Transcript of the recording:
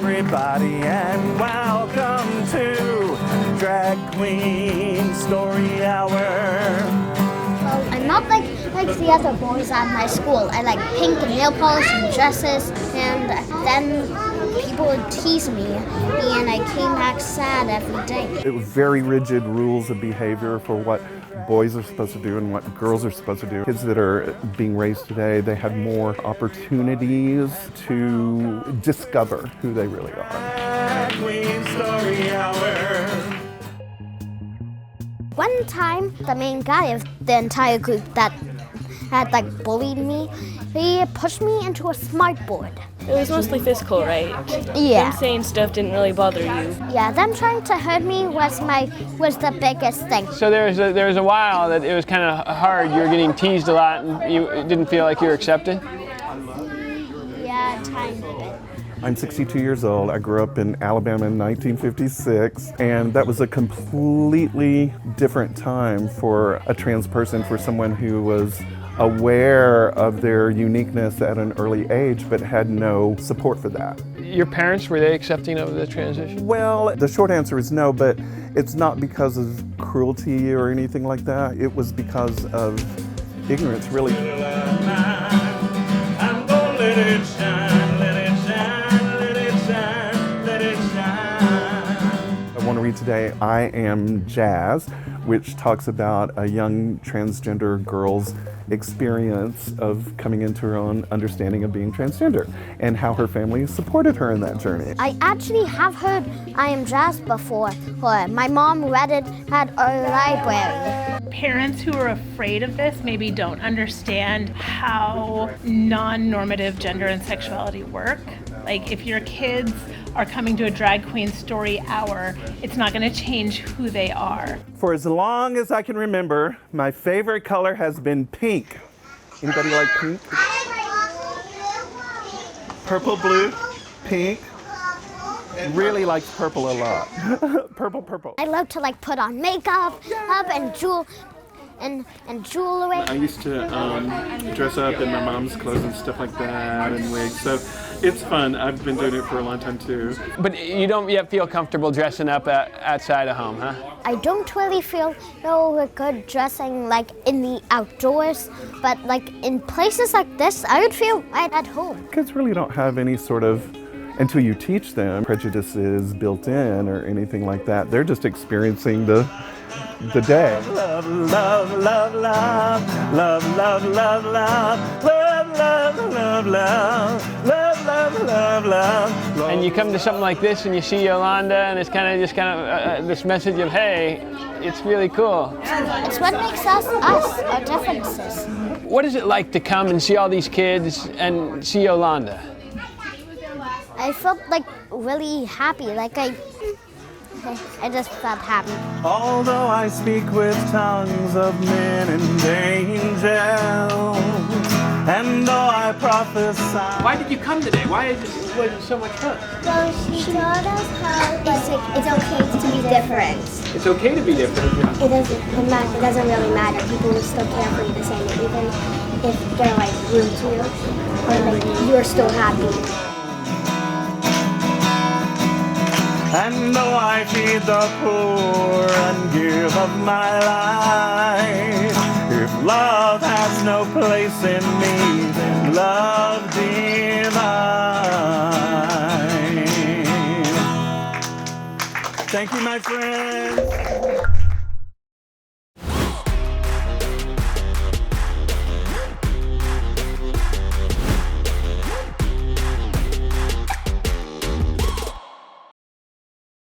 everybody, and welcome to Drag Queen Story Hour. I'm not like the other boys at my school. I like pink and nail polish and dresses, and then people would tease me, and I came back sad every day. It was very rigid rules of behavior for what boys are supposed to do and what girls are supposed to do. Kids that are being raised today, they have more opportunities to discover who they really are. Queen Story Hour. One time, the main guy of the entire group that had like bullied me, he pushed me into a smart board. It was mostly physical, right? Yeah. Them saying stuff didn't really bother you. Yeah, them trying to hurt me was the biggest thing. So there was a while that it was kind of hard. You were getting teased a lot, and you didn't feel like you were accepted. Yeah, tiny bit. I'm 62 years old. I grew up in Alabama in 1956, and that was a completely different time for a trans person, for someone who was aware of their uniqueness at an early age but had no support for that. Your parents, were they accepting of the transition? Well, the short answer is no, but it's not because of cruelty or anything like that. It was because of ignorance, really. I want to read today I Am Jazz, which talks about a young transgender girl's experience of coming into her own understanding of being transgender and how her family supported her in that journey. I actually have heard I Am Jazz before. My mom read it at our library. Parents who are afraid of this maybe don't understand how non-normative gender and sexuality work. Like if your kids are coming to a drag queen story hour, it's not going to change who they are. For as long as I can remember, my favorite color has been pink. Anybody like pink? Purple, blue, pink. Really likes purple a lot. Purple. I love to like put on makeup and jewelry. I used to dress up in my mom's clothes and stuff like that, and wigs. So it's fun. I've been doing it for a long time too. But you don't yet feel comfortable dressing up outside of home, huh? I don't really feel good dressing like in the outdoors, but like in places like this, I would feel right at home. Kids really don't have any sort of, until you teach them, prejudices built in or anything like that. They're just experiencing the day. Love, love, love, love, love, love, love, love, love, love, love, love, love, love, love, love. And you come to something like this and you see Yolanda, and it's kind of this message of, hey, it's really cool. It's what makes us, our differences. What is it like to come and see all these kids and see Yolanda? I felt like really happy, like I just felt happy. Although I speak with tongues of men and angels, and though I prophesy. Why did you come today? Why was it so much fun? So she taught us how it's okay to be different. It's okay to be different. It doesn't really matter. People will still care for you the same way, even if they're like rude to you, or like you're still happy. And though I feed the poor and give of my life, if love has no place in me, then love divine. Thank you, my friends.